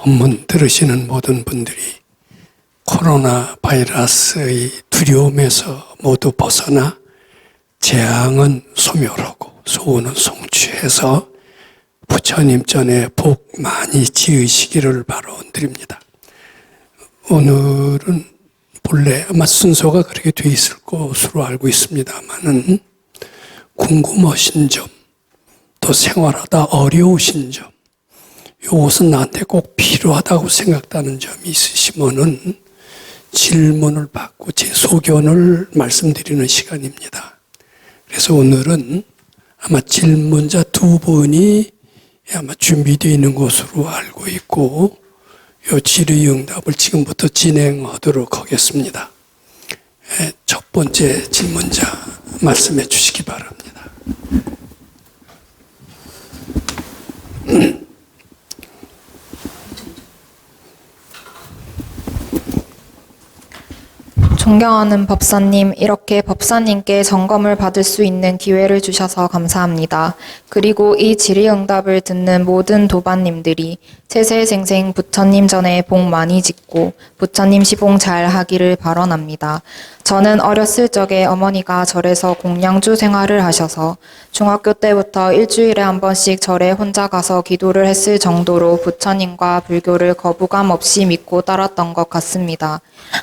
본문 들으시는 모든 분들이 코로나 바이러스의 두려움에서 모두 벗어나 재앙은 소멸하고 소원은 성취해서 부처님 전에 복 많이 지으시기를 바라드립니다. 오늘은 본래 아마 순서가 그렇게 돼 있을 것으로 알고 있습니다만은 궁금하신 점, 또 생활하다 어려우신 점, 이것은 나한테 꼭 필요하다고 생각하는 점이 있으시면은 질문을 받고 제 소견을 말씀드리는 시간입니다. 그래서 오늘은 아마 질문자 두 분이 아마 준비되어 있는 것으로 알고 있고, 이 질의응답을 지금부터 진행하도록 하겠습니다. 첫 번째 질문자 말씀해 주시기 바랍니다. 존경하는 법사님, 이렇게 법사님께 점검을 받을 수 있는 기회를 주셔서 감사합니다. 그리고 이 질의응답을 듣는 모든 도반님들이 세세생생 부처님 전에 복 많이 짓고 부처님 시봉 잘 하기를 발언합니다. 저는 어렸을 적에 어머니가 절에서 공양주 생활을 하셔서 중학교 때부터 일주일에 한 번씩 절에 혼자 가서 기도를 했을 정도로 부처님과 불교를 거부감 없이 믿고 따랐던 것 같습니다.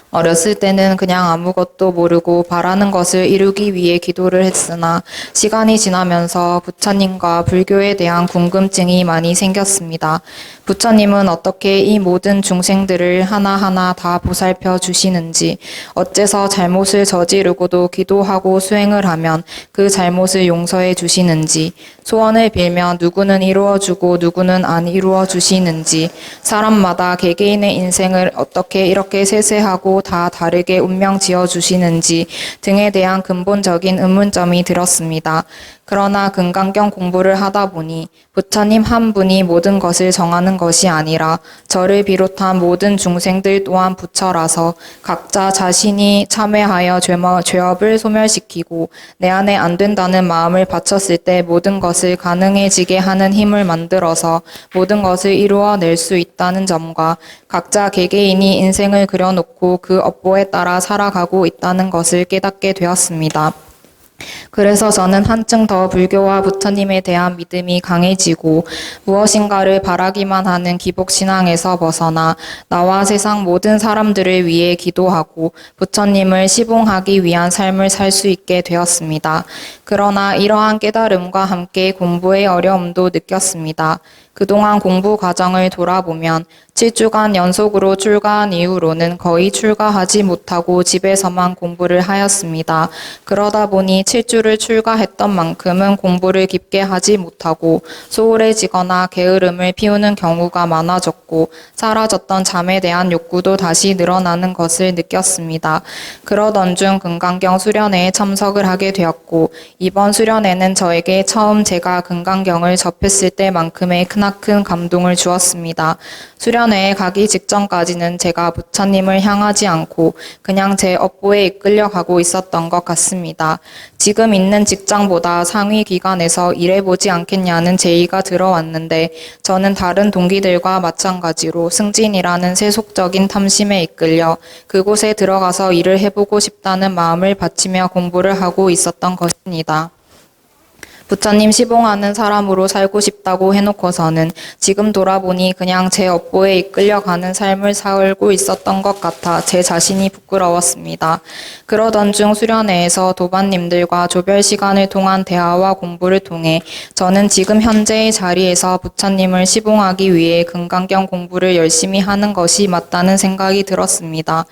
어렸을 때는 그냥 아무것도 모르고 바라는 것을 이루기 위해 기도를 했으나 시간이 지나면서 부처님과 불교에 대한 궁금증이 많이 생겼습니다. 부처님은 어떻게 이 모든 중생들을 하나하나 다 보살펴 주시는지, 어째서 잘못을 저지르고도 기도하고 수행을 하면 그 잘못을 용서해 주시는지, 소원을 빌면 누구는 이루어주고 누구는 안 이루어 주시는지, 사람마다 개개인의 인생을 어떻게 이렇게 세세하고 다 다르게 운명 지어 주시는지 등에 대한 근본적인 의문점이 들었습니다. 그러나 금강경 공부를 하다 보니 부처님 한 분이 모든 것을 정하는 것이 아니라 저를 비롯한 모든 중생들 또한 부처라서 각자 자신이 참회하여 죄업을 소멸시키고 내 안에 안 된다는 마음을 바쳤을 때 모든 것을 가능해지게 하는 힘을 만들어서 모든 것을 이루어낼 수 있다는 점과 각자 개개인이 인생을 그려놓고 그 업보에 따라 살아가고 있다는 것을 깨닫게 되었습니다. 그래서 저는 한층 더 불교와 부처님에 대한 믿음이 강해지고 무엇인가를 바라기만 하는 기복신앙에서 벗어나 나와 세상 모든 사람들을 위해 기도하고 부처님을 시봉하기 위한 삶을 살 수 있게 되었습니다. 그러나 이러한 깨달음과 함께 공부의 어려움도 느꼈습니다. 그동안 공부 과정을 돌아보면 7주간 연속으로 출가한 이후로는 거의 출가하지 못하고 집에서만 공부를 하였습니다. 그러다 보니 7주를 출가했던 만큼은 공부를 깊게 하지 못하고 소홀해지거나 게으름을 피우는 경우가 많아졌고 사라졌던 잠에 대한 욕구도 다시 늘어나는 것을 느꼈습니다. 그러던 중 금강경 수련회에 참석을 하게 되었고 이번 수련회는 저에게 처음 제가 금강경을 접했을 때만큼의 크나큰 감동을 주었습니다. 수련회에 가기 직전까지는 제가 부처님을 향하지 않고 그냥 제 업보에 이끌려 가고 있었던 것 같습니다. 지금 있는 직장보다 상위 기관에서 일해보지 않겠냐는 제의가 들어왔는데 저는 다른 동기들과 마찬가지로 승진이라는 세속적인 탐심에 이끌려 그곳에 들어가서 일을 해보고 싶다는 마음을 바치며 공부를 하고 있었던 것입니다. 부처님 시봉하는 사람으로 살고 싶다고 해놓고서는 지금 돌아보니 그냥 제 업보에 이끌려가는 삶을 살고 있었던 것 같아 제 자신이 부끄러웠습니다. 그러던 중 수련회에서 도반님들과 조별 시간을 통한 대화와 공부를 통해 저는 지금 현재의 자리에서 부처님을 시봉하기 위해 금강경 공부를 열심히 하는 것이 맞다는 생각이 들었습니다.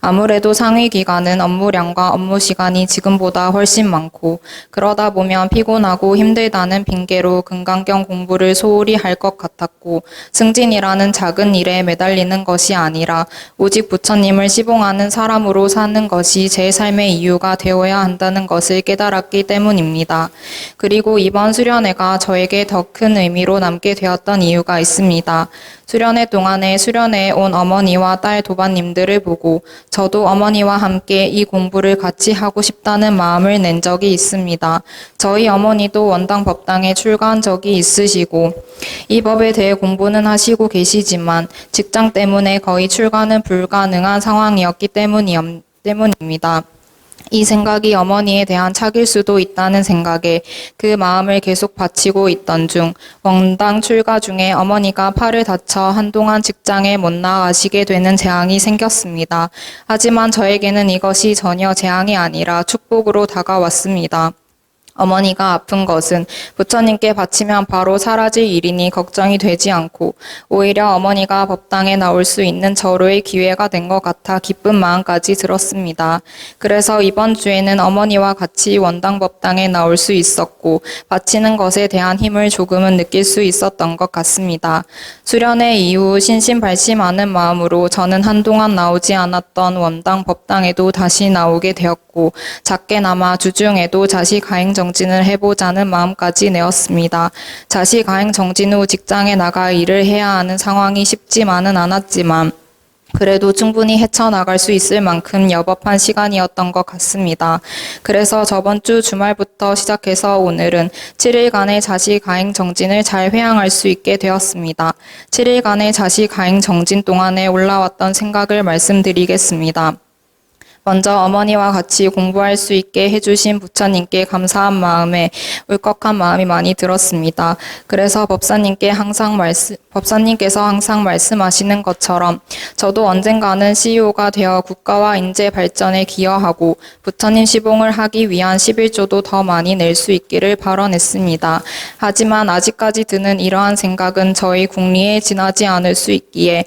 아무래도 상위 기관은 업무량과 업무 시간이 지금보다 훨씬 많고 그러다 보면 피곤하고 힘들다는 핑계로 금강경 공부를 소홀히 할 것 같았고 승진이라는 작은 일에 매달리는 것이 아니라 오직 부처님을 시봉하는 사람으로 사는 것이 제 삶의 이유가 되어야 한다는 것을 깨달았기 때문입니다. 그리고 이번 수련회가 저에게 더 큰 의미로 남게 되었던 이유가 있습니다. 수련회 동안에 수련회에 온 어머니와 딸 도반님들을 보고 저도 어머니와 함께 이 공부를 같이 하고 싶다는 마음을 낸 적이 있습니다. 저희 어머니도 원당 법당에 출가한 적이 있으시고 이 법에 대해 공부는 하시고 계시지만 직장 때문에 거의 출가는 불가능한 상황이었기 때문입니다. 이 생각이 어머니에 대한 착일 수도 있다는 생각에 그 마음을 계속 바치고 있던 중 원당 출가 중에 어머니가 팔을 다쳐 한동안 직장에 못 나가시게 되는 재앙이 생겼습니다. 하지만 저에게는 이것이 전혀 재앙이 아니라 축복으로 다가왔습니다. 어머니가 아픈 것은 부처님께 바치면 바로 사라질 일이니 걱정이 되지 않고 오히려 어머니가 법당에 나올 수 있는 절호의 기회가 된 것 같아 기쁜 마음까지 들었습니다. 그래서 이번 주에는 어머니와 같이 원당 법당에 나올 수 있었고 바치는 것에 대한 힘을 조금은 느낄 수 있었던 것 같습니다. 수련회 이후 신신발심하는 마음으로 저는 한동안 나오지 않았던 원당 법당에도 다시 나오게 되었고 작게나마 주중에도 자시 가행 정진을 해보자는 마음까지 내었습니다. 자시 가행 정진 후 직장에 나가 일을 해야 하는 상황이 쉽지만은 않았지만 그래도 충분히 헤쳐나갈 수 있을 만큼 여법한 시간이었던 것 같습니다. 그래서 저번 주 주말부터 시작해서 오늘은 7일간의 자시 가행 정진을 잘 회항할 수 있게 되었습니다. 7일간의 자시 가행 정진 동안에 올라왔던 생각을 말씀드리겠습니다. 먼저 어머니와 같이 공부할 수 있게 해주신 부처님께 감사한 마음에 울컥한 마음이 많이 들었습니다. 그래서 법사님께서 항상 말씀하시는 것처럼 저도 언젠가는 CEO가 되어 국가와 인재 발전에 기여하고 부처님 시봉을 하기 위한 11조도 더 많이 낼 수 있기를 발언했습니다. 하지만 아직까지 드는 이러한 생각은 저희 궁리에 지나지 않을 수 있기에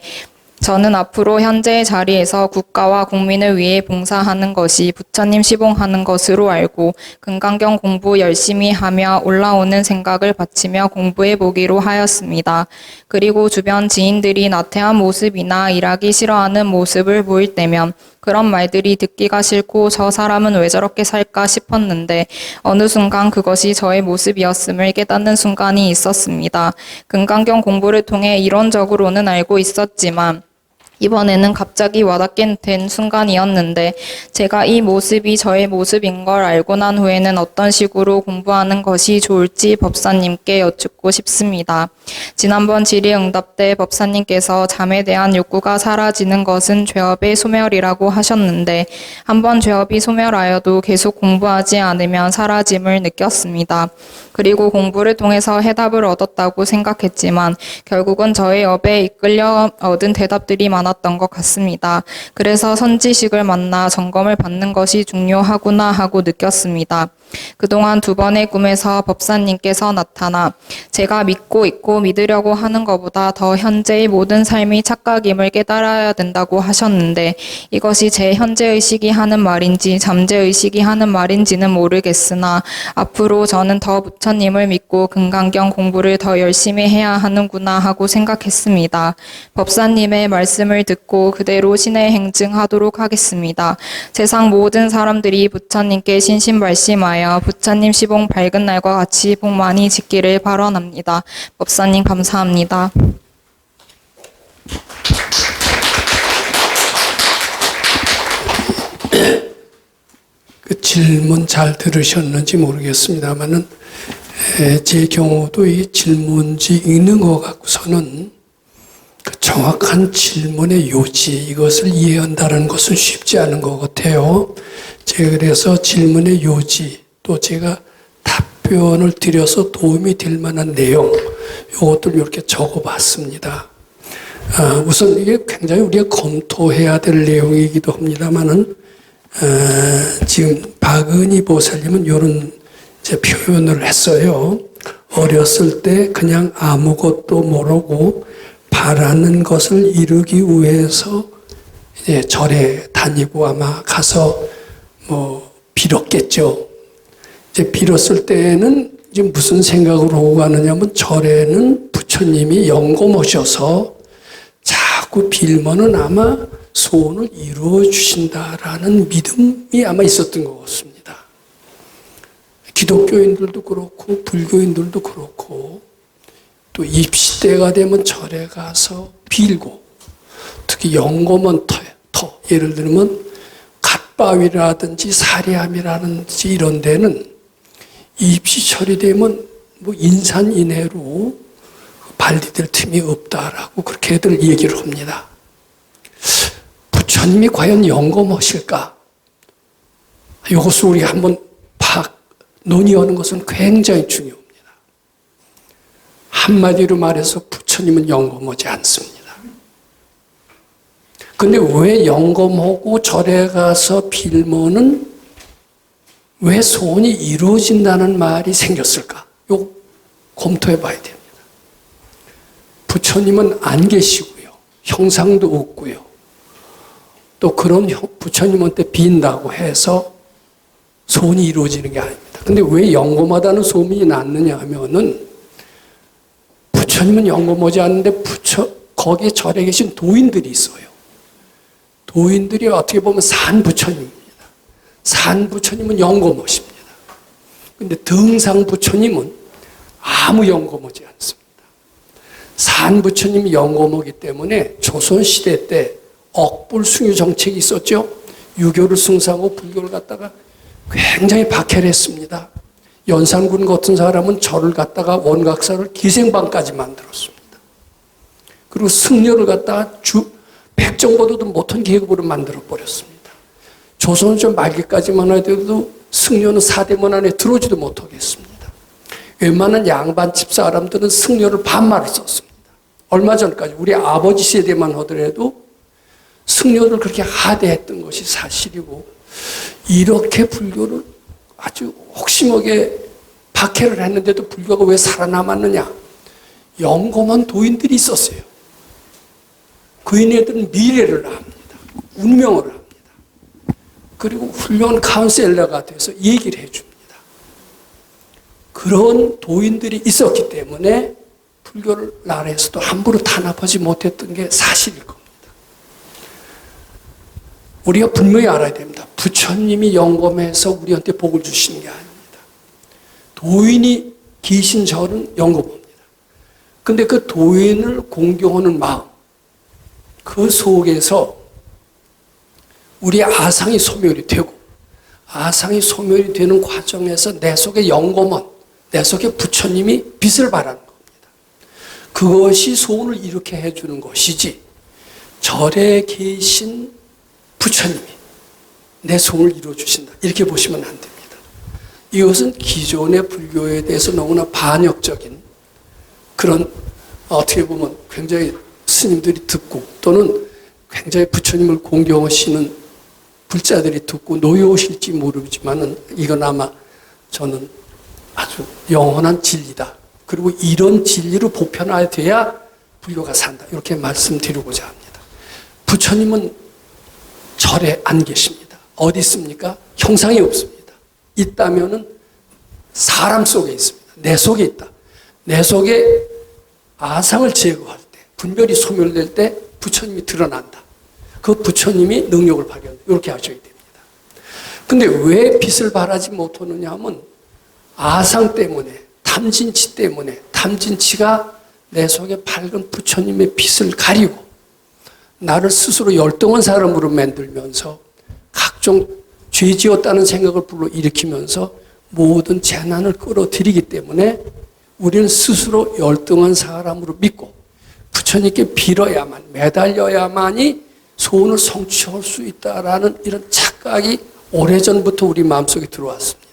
저는 앞으로 현재의 자리에서 국가와 국민을 위해 봉사하는 것이 부처님 시봉하는 것으로 알고 금강경 공부 열심히 하며 올라오는 생각을 바치며 공부해 보기로 하였습니다. 그리고 주변 지인들이 나태한 모습이나 일하기 싫어하는 모습을 보일 때면 그런 말들이 듣기가 싫고 저 사람은 왜 저렇게 살까 싶었는데 어느 순간 그것이 저의 모습이었음을 깨닫는 순간이 있었습니다. 금강경 공부를 통해 이론적으로는 알고 있었지만 이번에는 갑자기 와닿게 된 순간이었는데 제가 이 모습이 저의 모습인 걸 알고 난 후에는 어떤 식으로 공부하는 것이 좋을지 법사님께 여쭙고 싶습니다. 지난번 질의응답 때 법사님께서 잠에 대한 욕구가 사라지는 것은 죄업의 소멸이라고 하셨는데 한번 죄업이 소멸하여도 계속 공부하지 않으면 사라짐을 느꼈습니다. 그리고 공부를 통해서 해답을 얻었다고 생각했지만 결국은 저의 업에 이끌려 얻은 대답들이 많았던 것 같습니다. 그래서 선지식을 만나 점검을 받는 것이 중요하구나 하고 느꼈습니다. 그동안 2번의 꿈에서 법사님께서 나타나 제가 믿고 있고 믿으려고 하는 것보다 더 현재의 모든 삶이 착각임을 깨달아야 된다고 하셨는데 이것이 제 현재의식이 하는 말인지 잠재의식이 하는 말인지는 모르겠으나 앞으로 저는 더 부처님을 믿고 금강경 공부를 더 열심히 해야 하는구나 하고 생각했습니다. 법사님의 말씀을 듣고 그대로 신의 행증하도록 하겠습니다. 세상 모든 사람들이 부처님께 신신발심하여 부처님 시봉 밝은 날과 같이 복 많이 짓기를 발언합니다. 법사님 감사합니다. 그 질문 잘 들으셨는지 모르겠습니다만은 제 경우도 이 질문지 읽는 것 갖고서는 그 정확한 질문의 요지 이것을 이해한다는 것은 쉽지 않은 것 같아요. 제가 그래서 질문의 요지 또 제가 답변을 드려서 도움이 될 만한 내용 이것들 이렇게 적어봤습니다. 우선 이게 굉장히 우리가 검토해야 될 내용이기도 합니다만은 지금 박은희 보살님은 이런 이제 표현을 했어요. 어렸을 때 그냥 아무것도 모르고 바라는 것을 이루기 위해서 이제 절에 다니고 아마 가서 뭐 빌었겠죠. 이제 빌었을 때는 이제 무슨 생각으로 오고 가느냐면 절에는 부처님이 연고 모셔서 자꾸 빌면은 아마 소원을 이루어 주신다라는 믿음이 아마 있었던 것 같습니다. 기독교인들도 그렇고 불교인들도 그렇고 또 입시 때가 되면 절에 가서 빌고 특히 연고면 터, 예를 들면 갓바위라든지 사리함이라든지 이런 데는 입시 처리되면 뭐 인산인해로 발리될 틈이 없다라고 그렇게들 얘기를 합니다. 부처님이 과연 영검하실까? 이것을 우리 한번 논의하는 것은 굉장히 중요합니다. 한마디로 말해서 부처님은 영검하지 않습니다. 근데 왜 영검하고 절에 가서 빌면은 왜 소원이 이루어진다는 말이 생겼을까? 이거 검토해 봐야 됩니다. 부처님은 안 계시고요. 형상도 없고요. 또 그런 부처님한테 빈다고 해서 소원이 이루어지는 게 아닙니다. 근데 왜 영검하다는 소문이 났느냐 하면은 부처님은 영검하지 않는데 거기에 절에 계신 도인들이 있어요. 도인들이 어떻게 보면 산부처님입니다. 산부처님은 영검하십니다. 근데 등상부처님은 아무 영검하지 않습니다. 산부처님이 영검하기 때문에 조선시대 때 억불숭유 정책이 있었죠. 유교를 숭상하고 불교를 갖다가 굉장히 박해를 했습니다. 연산군 같은 사람은 절을 갖다가 원각사를 기생방까지 만들었습니다. 그리고 승려를 갖다가 백정보다도 못한 계급으로 만들어버렸습니다. 조선전 말기까지만 하더라도 승려는 사대문 안에 들어오지도 못하겠습니다. 웬만한 양반집 사람들은 승려를 반말을 썼습니다. 얼마 전까지 우리 아버지 세대만 하더라도 승려를 그렇게 하대했던 것이 사실이고, 이렇게 불교를 아주 혹심하게 박해를 했는데도 불교가 왜 살아남았느냐? 영검한 도인들이 있었어요. 그인들은 미래를 압니다. 운명을 압니다. 그리고 훌륭한 카운셀러가 돼서 얘기를 해줍니다. 그런 도인들이 있었기 때문에 불교를 나라에서도 함부로 탄압하지 못했던 게 사실일 겁니다. 우리가 분명히 알아야 됩니다. 부처님이 영검해서 우리한테 복을 주시는 게 아닙니다. 도인이 계신 절은 영검합니다. 근데 그 도인을 공경하는 마음, 그 속에서 우리의 아상이 소멸이 되고, 아상이 소멸이 되는 과정에서 내 속에 영검한, 내 속에 부처님이 빛을 발하는 겁니다. 그것이 소원을 이렇게 해주는 것이지, 절에 계신 부처님이 내 소원을 이루어주신다, 이렇게 보시면 안 됩니다. 이것은 기존의 불교에 대해서 너무나 반역적인 그런, 어떻게 보면 굉장히 스님들이 듣고 또는 굉장히 부처님을 공경하시는 불자들이 듣고 노여우실지 모르지만은 이건 아마 저는 아주 영원한 진리다. 그리고 이런 진리로 보편화돼야 불교가 산다. 이렇게 말씀드리고자 합니다. 부처님은 절에 안 계십니다. 어디 있습니까? 형상이 없습니다. 있다면은 사람 속에 있습니다. 내 속에 있다. 내 속에 아상을 제거할 때, 분별이 소멸될 때 부처님이 드러난다. 그 부처님이 능력을 발휘한다. 이렇게 하셔야 됩니다. 근데 왜 빛을 발하지 못하느냐 하면 아상 때문에, 탐진치 때문에, 탐진치가 내 속에 밝은 부처님의 빛을 가리고 나를 스스로 열등한 사람으로 만들면서 각종 죄 지었다는 생각을 불러일으키면서 모든 재난을 끌어들이기 때문에 우리는 스스로 열등한 사람으로 믿고 부처님께 빌어야만, 매달려야만이 소원을 성취할 수 있다라는 이런 착각이 오래전부터 우리 마음속에 들어왔습니다.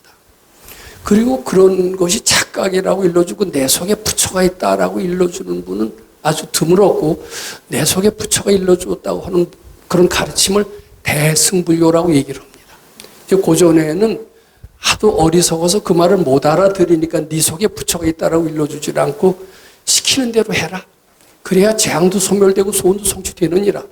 그리고 그런 것이 착각이라고 일러주고 내 속에 부처가 있다라고 일러주는 분은 아주 드물었고, 내 속에 부처가 일러주었다고 하는 그런 가르침을 대승불교라고 얘기를 합니다. 고전에는 하도 어리석어서 그 말을 못 알아들으니까 네 속에 부처가 있다라고 일러주질 않고 시키는 대로 해라. 그래야 재앙도 소멸되고 소원도 성취되느니라.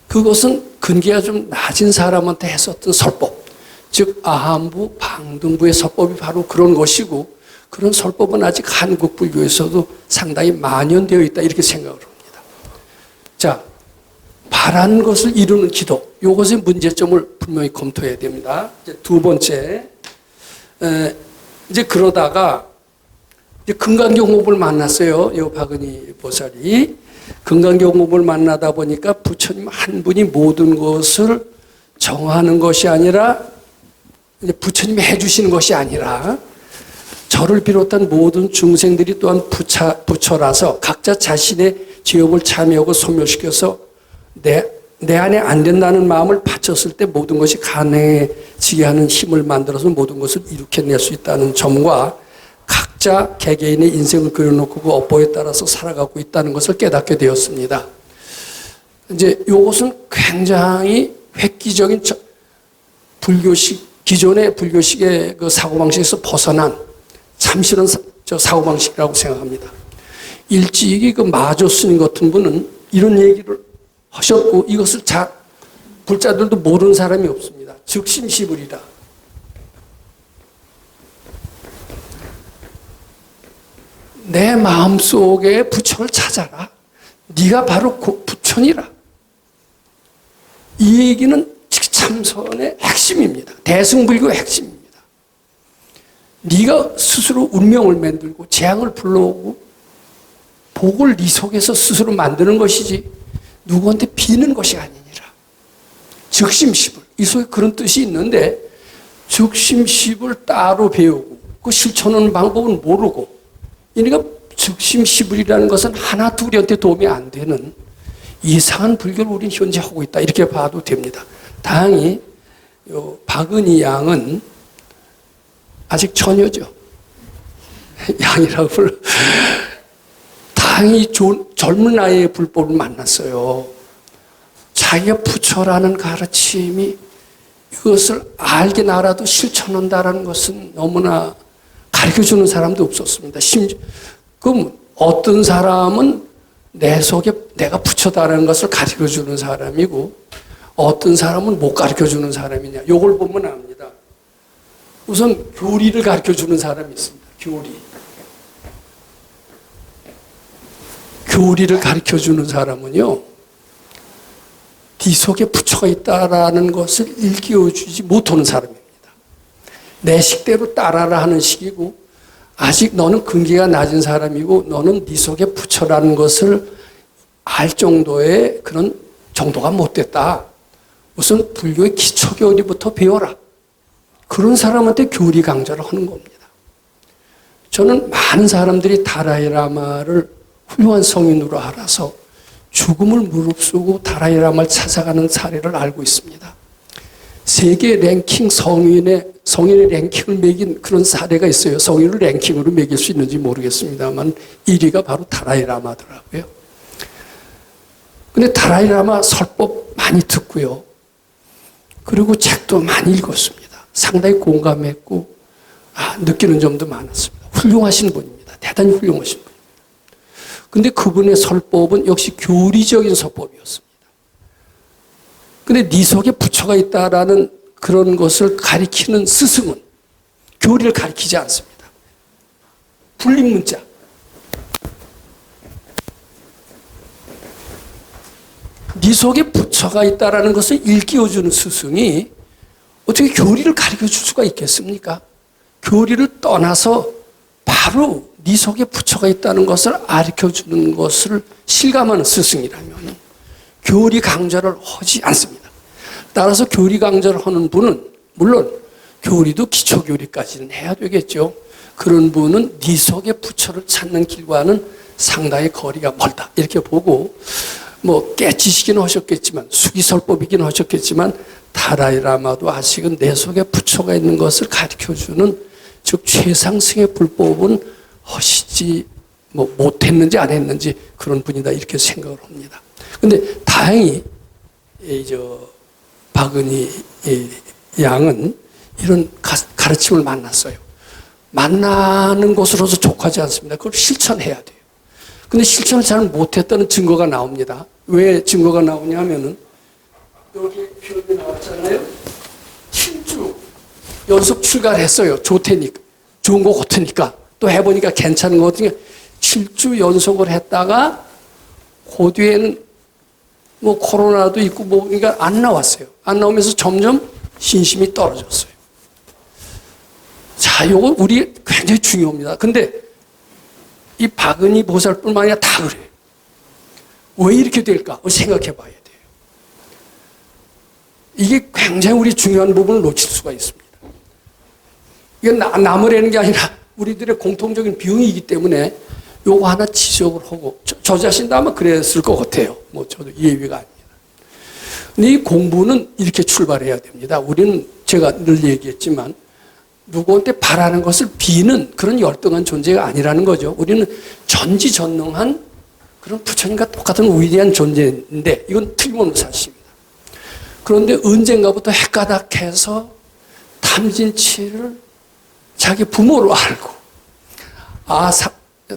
그것은 근기가 좀 낮은 사람한테 했었던 설법, 즉 아한부, 방등부의 설법이 바로 그런 것이고, 그런 설법은 아직 한국 불교에서도 상당히 만연되어 있다, 이렇게 생각을 합니다. 자, 바란 것을 이루는 기도, 이것의 문제점을 분명히 검토해야 됩니다. 이제 두 번째, 이제 그러다가 이제 금강경호를 만났어요. 이 박은희 보살이. 금강경호를 만나다 보니까 부처님 한 분이 모든 것을 정하는 것이 아니라, 이제 부처님이 해주시는 것이 아니라, 저를 비롯한 모든 중생들이 또한 부처라서 각자 자신의 죄업을 참여하고 소멸시켜서 내 안에 안 된다는 마음을 바쳤을 때 모든 것이 가능해지게 하는 힘을 만들어서 모든 것을 이룩해낼 수 있다는 점과 각자 개개인의 인생을 그려놓고 그 업보에 따라서 살아가고 있다는 것을 깨닫게 되었습니다. 이제 이것은 굉장히 획기적인 불교식, 기존의 불교식의 그 사고방식에서 벗어난 참신한 사고방식이라고 생각합니다. 일찍이 그 마조 스님 같은 분은 이런 얘기를 하셨고, 이것을 불자들도 모르는 사람이 없습니다. 즉심시불이다. 내 마음속에 부처를 찾아라. 네가 바로 부처니라. 이 얘기는 직참선의 핵심입니다. 대승불교의 핵심입니다. 네가 스스로 운명을 만들고 재앙을 불러오고 복을 네 속에서 스스로 만드는 것이지 누구한테 비는 것이 아니니라. 즉심시불. 이 속에 그런 뜻이 있는데 즉심시불 따로 배우고 그 실천하는 방법은 모르고, 그러니까 즉심시불이라는 것은 하나 둘한테 도움이 안 되는 이상한 불교를 우리는 현재 하고 있다, 이렇게 봐도 됩니다. 다행히 박은희 양은 아직 처녀죠. 양이라고 불러. 다행히 젊은 나이에 불법을 만났어요. 자기가 부처라는 가르침이 이것을 알긴 알아도 실천한다는 것은 너무나 가르쳐주는 사람도 없었습니다. 심지어 그럼 어떤 사람은 내 속에 내가 부처다라는 것을 가르쳐주는 사람이고 어떤 사람은 못 가르쳐주는 사람이냐, 이걸 보면 압니다. 우선 교리를 가르쳐주는 사람이 있습니다. 교리를 가르쳐주는 사람은요, 네 속에 부처가 있다라는 것을 일깨워주지 못하는 사람입니다. 내 식대로 따라라 하는 식이고, 아직 너는 근기가 낮은 사람이고 너는 네 속에 부처라는 것을 알 정도의 그런 정도가 못 됐다. 우선 불교의 기초 교리부터 배워라. 그런 사람한테 교리 강좌를 하는 겁니다. 저는 많은 사람들이 다라이라마를 훌륭한 성인으로 알아서 죽음을 무릅쓰고 다라이라마를 찾아가는 사례를 알고 있습니다. 세계 랭킹 성인의 랭킹을 매긴 그런 사례가 있어요. 성인을 랭킹으로 매길 수 있는지 모르겠습니다만 1위가 바로 다라이라마더라고요. 근데 다라이라마 설법 많이 듣고요. 그리고 책도 많이 읽었습니다. 상당히 공감했고 느끼는 점도 많았습니다. 훌륭하신 분입니다. 대단히 훌륭하신 분입니다. 근데 그분의 설법은 역시 교리적인 설법이었습니다. 근데 네 속에 부처가 있다라는 그런 것을 가리키는 스승은 교리를 가리키지 않습니다. 불립문자. 네 속에 부처가 있다라는 것을 일깨워주는 스승이 어떻게 교리를 가르쳐줄 수가 있겠습니까? 교리를 떠나서 바로 네 속에 부처가 있다는 것을 가르쳐주는 것을 실감하는 스승이라면 교리 강좌를 하지 않습니다. 따라서 교리 강좌를 하는 분은 물론 교리도 기초교리까지는 해야 되겠죠. 그런 분은 네 속에 부처를 찾는 길과는 상당히 거리가 멀다, 이렇게 보고 깨치시긴 하셨겠지만 수기설법이긴 하셨겠지만 다라이라마도 아직은 내 속에 부처가 있는 것을 가르쳐주는, 즉 최상승의 불법은 하시지 못했는지 안 했는지 그런 분이다, 이렇게 생각을 합니다. 근데 다행히 박은희 양은 이런 가르침을 만났어요. 만나는 것으로서 족하지 않습니다. 그걸 실천해야 돼요. 근데 실천을 잘 못했다는 증거가 나옵니다. 왜 증거가 나오냐 하면은 여기 표현이 나왔잖아요. 7주 연속 출가를 했어요. 좋다니까. 좋은 거 같으니까. 또 해보니까 괜찮은 거 같으니까 7주 연속을 했다가 그 뒤에는 코로나도 있고 그러니까 안 나왔어요. 안 나오면서 점점 신심이 떨어졌어요. 자, 요거 우리 굉장히 중요합니다. 근데 이 박은희 보살뿐만 아니라 다 그래요. 왜 이렇게 될까? 생각해 봐야 돼요. 이게 굉장히 우리 중요한 부분을 놓칠 수가 있습니다. 이건 남으라는 게 아니라 우리들의 공통적인 비용이기 때문에 요거 하나 지적을 하고, 저 자신도 아마 그랬을 것 같아요. 뭐 저도 예외가 아닙니다. 근데 이 공부는 이렇게 출발해야 됩니다. 우리는 제가 늘 얘기했지만 누구한테 바라는 것을 비는 그런 열등한 존재가 아니라는 거죠. 우리는 전지전능한 그런 부처님과 똑같은 위대한 존재인데 이건 틀림없는 사실입니다. 그런데 언젠가부터 헷가닥해서 탐진치를 자기 부모로 알고,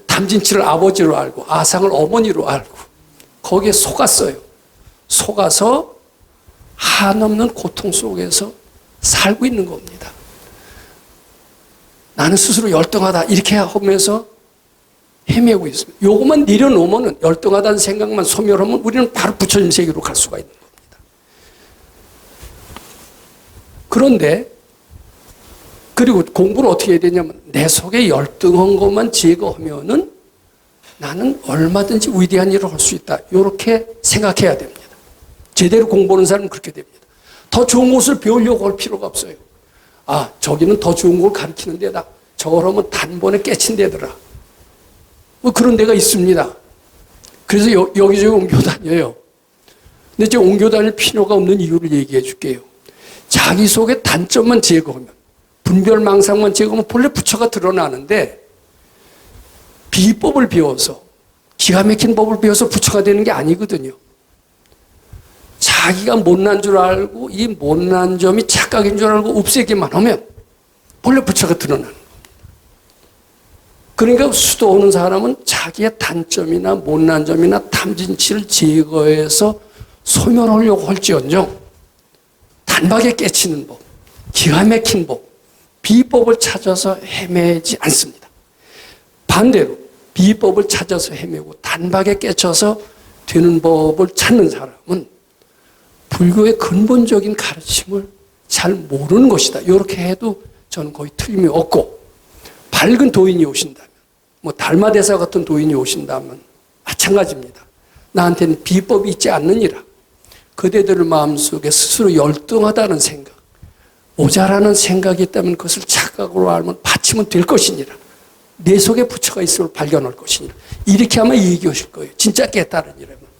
탐진치를 아버지로 알고, 아상을 어머니로 알고, 거기에 속았어요. 속아서 한없는 고통 속에서 살고 있는 겁니다. 나는 스스로 열등하다 이렇게 하면서 헤매고 있습니다. 요것만 내려놓으면, 열등하다는 생각만 소멸하면 우리는 바로 부처님 세계로 갈 수가 있는 겁니다. 그런데 그리고 공부를 어떻게 해야 되냐면 내 속에 열등한 것만 제거하면은 나는 얼마든지 위대한 일을 할 수 있다. 이렇게 생각해야 됩니다. 제대로 공부하는 사람은 그렇게 됩니다. 더 좋은 것을 배우려고 할 필요가 없어요. 저기는 더 좋은 걸 가르치는 데다. 저걸 하면 단번에 깨친 데더라. 뭐 그런 데가 있습니다. 그래서 여기저기 옮겨 다녀요. 근데 이제 옮겨 다닐 필요가 없는 이유를 얘기해 줄게요. 자기 속의 단점만 제거하면, 분별망상만 제거하면 본래 부처가 드러나는데, 비법을 배워서, 기가 막힌 법을 배워서 부처가 되는 게 아니거든요. 자기가 못난 줄 알고 이 못난 점이 착각인 줄 알고 없애기만 하면 본래 부처가 드러나는 겁니다. 그러니까 수도 오는 사람은 자기의 단점이나 못난 점이나 탐진치를 제거해서 소멸하려고 할지언정 단박에 깨치는 법, 기가 막힌 법, 비법을 찾아서 헤매지 않습니다. 반대로 비법을 찾아서 헤매고 단박에 깨쳐서 되는 법을 찾는 사람은 불교의 근본적인 가르침을 잘 모르는 것이다. 이렇게 해도 저는 거의 틀림이 없고, 밝은 도인이 오신다면, 뭐 달마대사 같은 도인이 오신다면 마찬가지입니다. 나한테는 비법이 있지 않느니라. 그대들 마음속에 스스로 열등하다는 생각, 모자라는 생각이 있다면 그것을 착각으로 알면 받치면 될 것이니라. 내 속에 부처가 있음을 발견할 것이니라. 이렇게 아마 얘기하실 거예요. 진짜 깨달으니라면.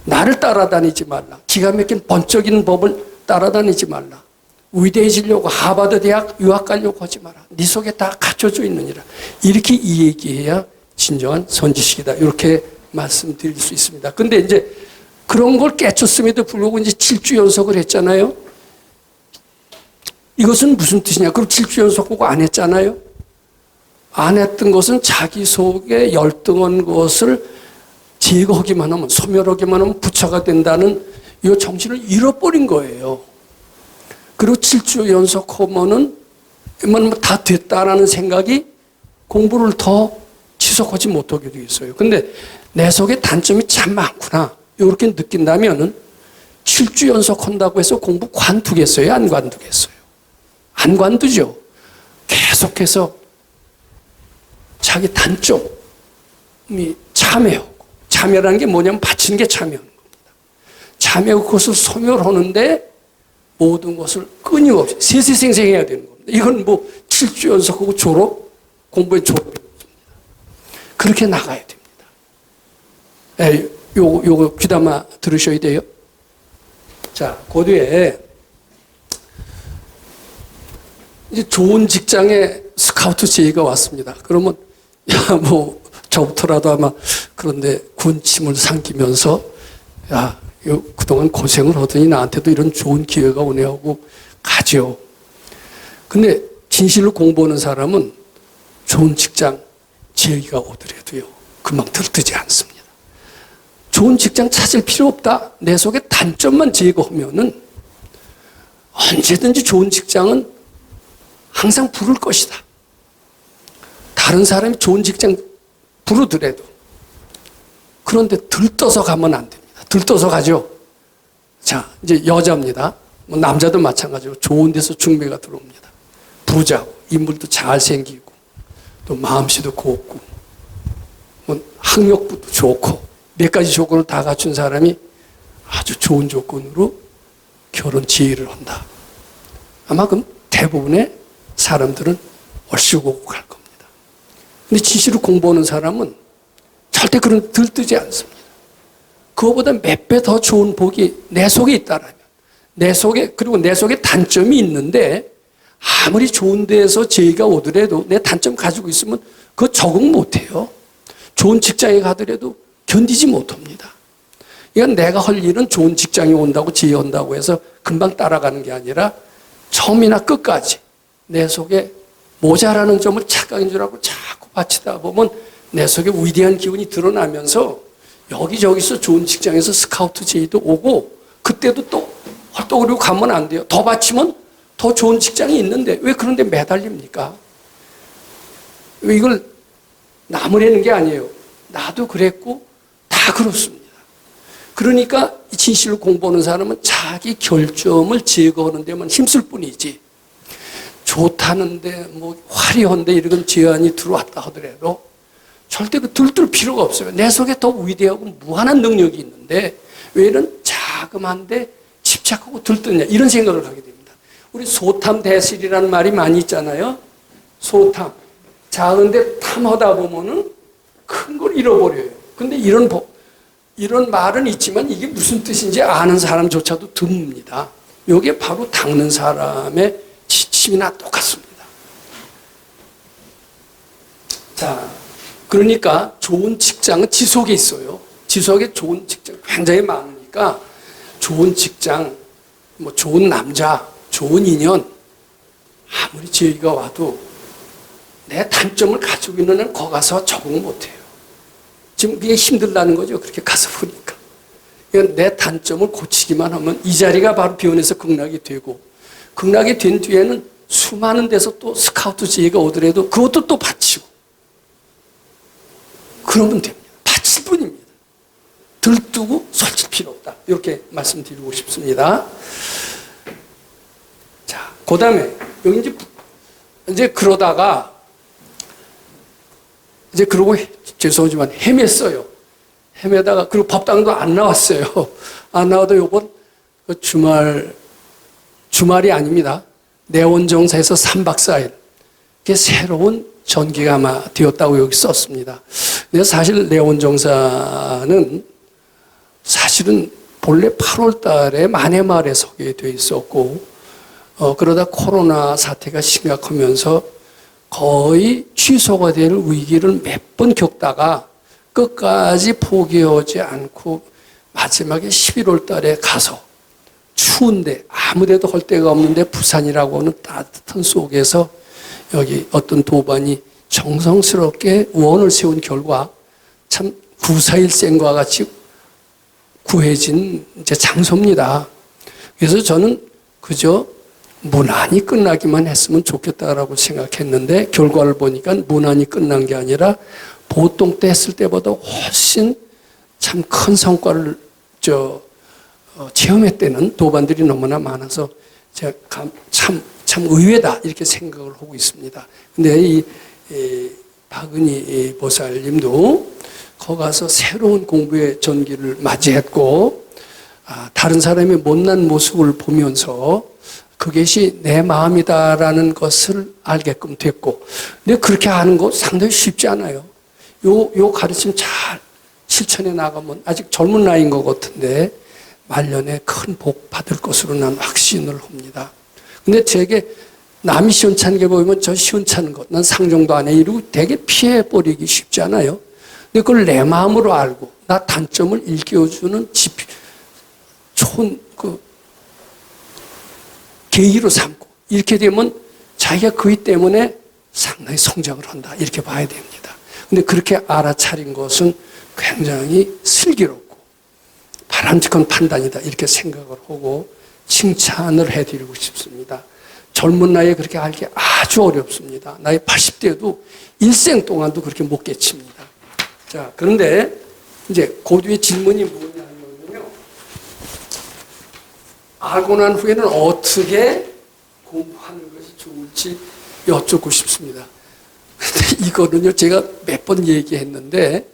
나를 따라다니지 말라. 기가 막힌 번쩍이는 법을 따라다니지 말라. 위대해지려고 하버드 대학 유학 가려고 하지 마라. 네 속에 다 갖춰져 있느니라. 이렇게 이 얘기해야 진정한 선지식이다. 이렇게 말씀드릴 수 있습니다. 근데 이제 그런 걸 깨쳤음에도 불구하고 이제 7주 연속을 했잖아요. 이것은 무슨 뜻이냐? 그럼 7주 연속 꼭 안 했잖아요. 안 했던 것은 자기 속에 열등한 것을 제거하기만 하면, 소멸하기만 하면 부처가 된다는 이 정신을 잃어버린 거예요. 그리고 7주 연속하면은 다 됐다라는 생각이 공부를 더 지속하지 못하게 되어 있어요. 근데 내 속에 단점이 참 많구나. 이렇게 느낀다면은 7주 연속한다고 해서 공부 관두겠어요? 안 관두겠어요? 안 관두죠. 계속해서 자기 단점이 참여하고, 참여라는 게 뭐냐면 바치는 게 참여하는 겁니다. 참여하고 그것을 소멸하는데 모든 것을 끊임없이 세세생생해야 되는 겁니다. 이건 뭐 7주 연속하고 졸업, 공부의 졸업입니다. 그렇게 나가야 됩니다. 요거 귀담아 들으셔야 돼요. 자, 그 뒤에 이제 좋은 직장에 스카우트 제의가 왔습니다. 그러면 뭐 저부터라도 아마 그런데 군침을 삼키면서 그동안 고생을 하더니 나한테도 이런 좋은 기회가 오네 하고 가죠. 근데 진실로 공부하는 사람은 좋은 직장 제의가 오더라도요, 금방 들뜨지 않습니다. 좋은 직장 찾을 필요 없다. 내 속에 단점만 제거하면은 언제든지 좋은 직장은 항상 부를 것이다. 다른 사람이 좋은 직장 부르더라도. 그런데 들떠서 가면 안 됩니다. 들떠서 가죠. 자, 이제 여자입니다. 뭐 남자도 마찬가지로 좋은 데서 중매가 들어옵니다. 부자고, 인물도 잘생기고, 또 마음씨도 곱고, 학력도 좋고 몇 가지 조건을 다 갖춘 사람이 아주 좋은 조건으로 결혼 지휘를 한다. 아마 그럼 대부분의 사람들은 얼씨구고 갈 겁니다. 근데 지시로 공부하는 사람은 절대 그런 들뜨지 않습니다. 그거보다 몇 배 더 좋은 복이 내 속에 있다라면, 그리고 내 속에 단점이 있는데 아무리 좋은 데에서 제의가 오더라도 내 단점 가지고 있으면 그거 적응 못해요. 좋은 직장에 가더라도 견디지 못합니다. 이건 내가 할 일은 좋은 직장이 온다고 제의한다고 해서 금방 따라가는 게 아니라 처음이나 끝까지 내 속에 모자라는 점을 착각인 줄 알고 자꾸 바치다 보면 내 속에 위대한 기운이 드러나면서 여기저기서 좋은 직장에서 스카우트 제의도 오고 그때도 또 헐떡거리고 가면 안 돼요. 더 바치면 더 좋은 직장이 있는데 왜 그런데 매달립니까? 왜 이걸 나무라는 게 아니에요. 나도 그랬고 다 그렇습니다. 그러니까 진실을 공부하는 사람은 자기 결점을 제거하는 데만 힘쓸 뿐이지 좋다는데 뭐 화려한데 이런 제안이 들어왔다 하더라도 절대 그 들뜰 필요가 없어요. 내 속에 더 위대하고 무한한 능력이 있는데 왜 이런 자그만데 집착하고 들뜨냐 이런 생각을 하게 됩니다. 우리 소탐대실이라는 말이 많이 있잖아요. 소탐. 작은데 탐하다 보면은 큰 걸 잃어버려요. 근데 이런 말은 있지만 이게 무슨 뜻인지 아는 사람조차도 드뭅니다. 이게 바로 닦는 사람의 지침이나 똑같습니다. 자, 그러니까 좋은 직장은 지속에 있어요. 지속에 좋은 직장 굉장히 많으니까 좋은 직장, 뭐 좋은 남자, 좋은 인연 아무리 제의가 와도 내 단점을 가지고 있는 애는 거기 가서 적응 못해요. 지금 그게 힘들다는 거죠. 그렇게 가서 보니까. 그러니까 내 단점을 고치기만 하면 이 자리가 바로 비원에서 극락이 되고 극락이 된 뒤에는 수많은 데서 또 스카우트 제의가 오더라도 그것도 또 바치고 그러면 됩니다. 바칠 뿐입니다. 들뜨고 설칠 필요 없다. 이렇게 말씀드리고 싶습니다. 자, 그 다음에 여기 이제 그러다가 이제 그러고 죄송하지만 헤맸어요. 헤매다가 그리고 법당도 안 나왔어요. 안 나와도 요번 주말이 아닙니다. 내원정사에서 3박 4일 이게 새로운 전기가 되었다고 여기 썼습니다. 근데 사실 내원정사는 사실은 본래 8월 달에 만해마을에 서게 돼 있었고 그러다 코로나 사태가 심각하면서 거의 취소가 될 위기를 몇 번 겪다가 끝까지 포기하지 않고 마지막에 11월 달에 가서 추운데 아무데도 할 데가 없는데 부산이라고 하는 따뜻한 속에서 여기 어떤 도반이 정성스럽게 원을 세운 결과 참 구사일생과 같이 구해진 이제 장소입니다. 그래서 저는 그저 무난히 끝나기만 했으면 좋겠다라고 생각했는데 결과를 보니까 무난히 끝난 게 아니라 보통 때 했을 때보다 훨씬 참 큰 성과를 체험했다는 도반들이 너무나 많아서 제가 참 의외다 이렇게 생각을 하고 있습니다. 근데 이 박은희 보살님도 거기 가서 새로운 공부의 전기를 맞이했고 다른 사람의 못난 모습을 보면서 그것이 내 마음이다라는 것을 알게끔 됐고 근데 그렇게 하는 거 상당히 쉽지 않아요. 요 가르침 잘 실천해 나가면 아직 젊은 나이인 것 같은데 말년에 큰 복 받을 것으로 난 확신을 합니다. 근데 제게 남이 시원찮은 게 보이면 저 시원찮은 것, 난 상정도 안 해 이러고 되게 피해버리기 쉽지 않아요. 근데 그걸 내 마음으로 알고 나 단점을 일깨워주는 좋은 계기로 삼고 이렇게 되면 자기가 그이 때문에 상당히 성장을 한다 이렇게 봐야 됩니다. 근데 그렇게 알아차린 것은 굉장히 슬기롭고 바람직한 판단이다 이렇게 생각을 하고 칭찬을 해드리고 싶습니다. 젊은 나이에 그렇게 알기 아주 어렵습니다. 나이 80대도 일생 동안도 그렇게 못 깨칩니다. 자, 그런데 이제 그 뒤에 질문이 뭐냐면요. 알고 난 후에는 어떻게 공부하는 것이 좋을지 여쭙고 싶습니다. 근데 이거는요, 제가 몇 번 얘기했는데,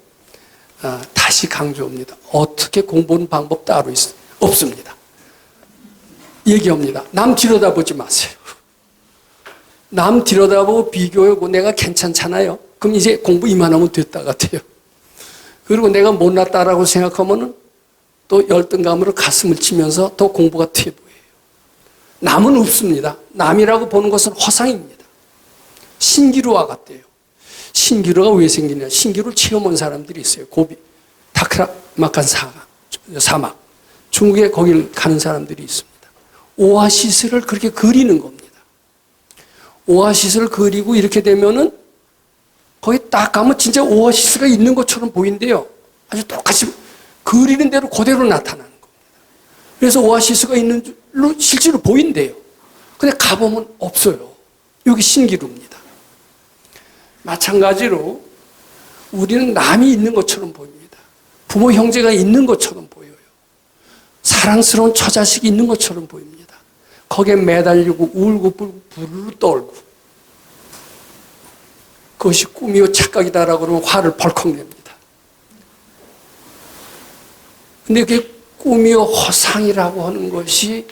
다시 강조합니다. 어떻게 공부하는 방법 따로 없습니다. 얘기합니다. 남 들여다보지 마세요. 남 들여다보고 비교하고 내가 괜찮잖아요. 그럼 이제 공부 이만하면 됐다 같아요. 그리고 내가 못났다라고 생각하면은 또 열등감으로 가슴을 치면서 더 공부가 돼 보여요. 남은 없습니다. 남이라고 보는 것은 허상입니다. 신기루와 같대요. 신기루가 왜 생기냐? 신기루를 체험한 사람들이 있어요. 고비, 다크라마칸 사막. 중국에 거기를 가는 사람들이 있습니다. 오아시스를 그렇게 그리는 겁니다. 오아시스를 그리고 이렇게 되면은 거기 딱 가면 진짜 오아시스가 있는 것처럼 보인대요. 아주 똑같이 그리는 대로 그대로 나타나는 겁니다. 그래서 오아시스가 있는 줄로 실제로 보인대요. 근데 가보면 없어요. 여기 신기루입니다. 마찬가지로 우리는 남이 있는 것처럼 보입니다. 부모 형제가 있는 것처럼 보여요. 사랑스러운 처자식이 있는 것처럼 보입니다. 거기에 매달리고 울고 불고 부르르 떨고 그것이 꿈이요 착각이다라고 그러면 화를 벌컥 냅니다. 근데 그게 꿈이요 허상이라고 하는 것이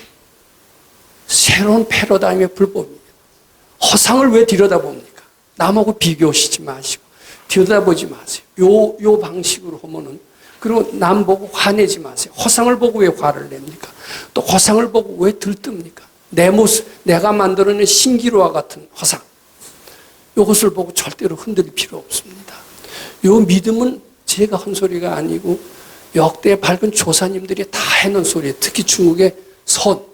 새로운 패러다임의 불법입니다. 허상을 왜 들여다봅니까? 남하고 비교하시지 마시고 들여다보지 마세요. 요 방식으로 하면은 그리고 남 보고 화내지 마세요. 허상을 보고 왜 화를 냅니까? 또 허상을 보고 왜 들뜹니까? 내 모습, 내가 만들어낸 신기루와 같은 허상. 이것을 보고 절대로 흔들릴 필요 없습니다. 요 믿음은 제가 한 소리가 아니고 역대 밝은 조사님들이 다 해놓은 소리예요. 특히 중국의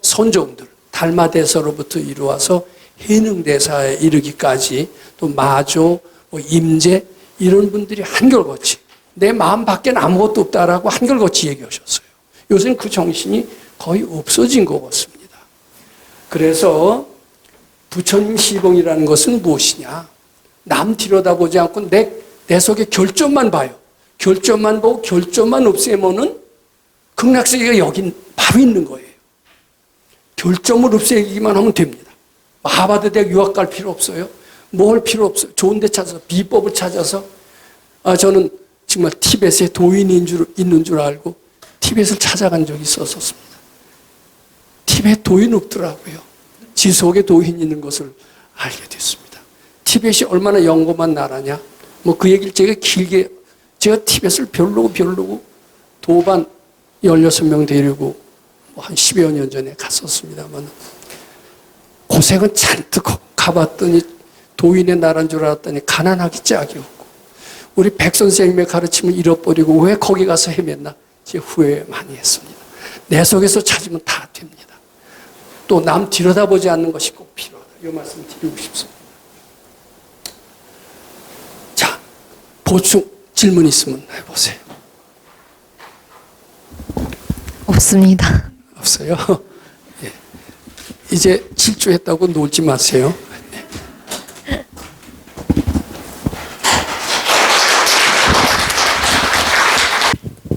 선종들, 달마대사로부터 이루어서 해능대사에 이르기까지 또 마조, 임제 이런 분들이 한결같이 내 마음 밖에는 아무것도 없다라고 한결같이 얘기하셨어요. 요새는 그 정신이 거의 없어진 것 같습니다. 그래서 부처님 시봉이라는 것은 무엇이냐? 남 들여다보지 않고 내 속의 결점만 봐요. 결점만 보고 결점만 없애면은 극락세계가 여기 바로 있는 거예요. 결점을 없애기만 하면 됩니다. 마하바드 대학 유학 갈 필요 없어요. 뭐 할 필요 없어요. 좋은 데 찾아서 비법을 찾아서 저는 정말 티벳에 도인이 있는 줄 알고 티벳을 찾아간 적이 있었습니다. 티벳 도인 없더라고요. 지속에 도인이 있는 것을 알게 됐습니다. 티벳이 얼마나 영험한 나라냐. 뭐 그 얘기를 제가 티벳을 별로고 도반 16명 데리고 한 10여 년 전에 갔었습니다만 고생은 잔뜩 가봤더니 도인의 나라인 줄 알았더니 가난하기 짝이 없고 우리 백 선생님의 가르침을 잃어버리고 왜 거기 가서 헤맸나 제 후회 많이 했습니다. 내 속에서 찾으면 다 됩니다. 또 남 들여다보지 않는 것이 꼭 필요하다. 이 말씀 드리고 싶습니다. 자, 보충 질문 있으면 해보세요. 없습니다. 없어요? 예. 이제 질주했다고 놀지 마세요.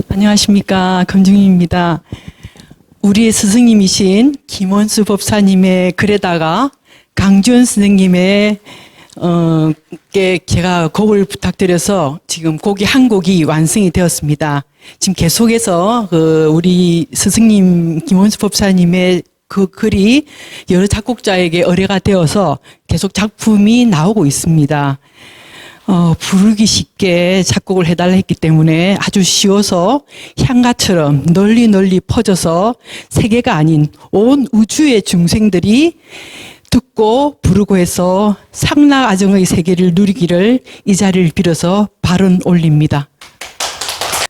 안녕하십니까. 검중입니다. 우리의 스승님이신 김원수 법사님의 글에다가 강주원 선생님의 제가 곡을 부탁드려서 지금 곡이 한 곡이 완성이 되었습니다. 지금 계속해서 우리 스승님 김원수 법사님의 그 글이 여러 작곡자에게 의뢰가 되어서 계속 작품이 나오고 있습니다. 부르기 쉽게 작곡을 해달라 했기 때문에 아주 쉬워서 향가처럼 널리 퍼져서 세계가 아닌 온 우주의 중생들이 듣고 부르고 해서 상락아정의 세계를 누리기를 이 자리를 빌어서 발언 올립니다.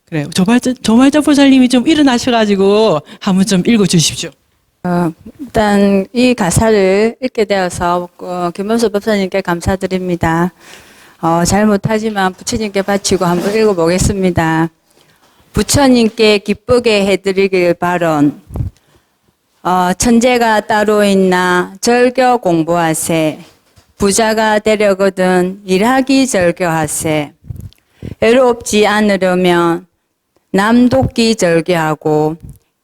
그래요. 조말자 보살님이 좀 일어나셔가지고 한번 좀 읽어주십시오. 일단 이 가사를 읽게 되어서 김원수 법사님께 감사드립니다. 잘 못하지만 부처님께 바치고 한번 읽어보겠습니다. 부처님께 기쁘게 해드리길 바론. 천재가 따로 있나 절교 공부하세. 부자가 되려거든 일하기 절교하세. 외롭지 않으려면 남 돕기 절교하고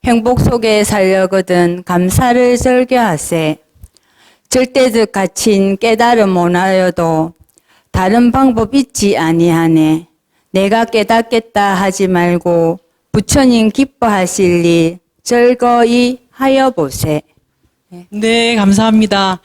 행복 속에 살려거든 감사를 절교하세. 절대적 가친 깨달음 못하여도 다른 방법 있지 아니하네. 내가 깨닫겠다 하지 말고 부처님 기뻐하실 일 즐거이 하여 보세. 네, 감사합니다.